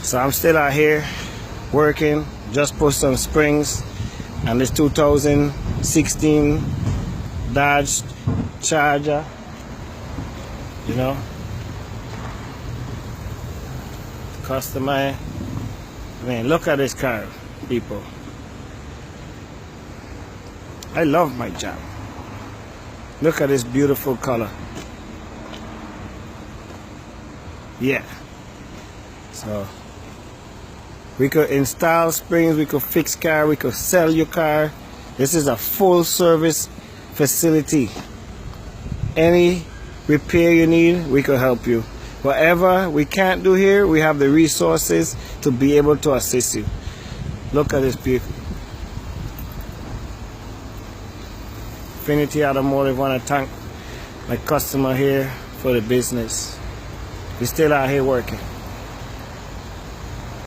So I'm still out here working. Just put some springs on this 2016 Dodge Charger. You know, customer. Man, look at this car, people. I love my job. Look at this beautiful color. Yeah. So we could install springs, we could fix car, we could sell your car. This is a full service facility. Any repair you need, we could help you. Whatever we can't do here, we have the resources to be able to assist you. Look at this beautiful. Affinity Automotive, want to thank my customer here for the business. We're still out here working.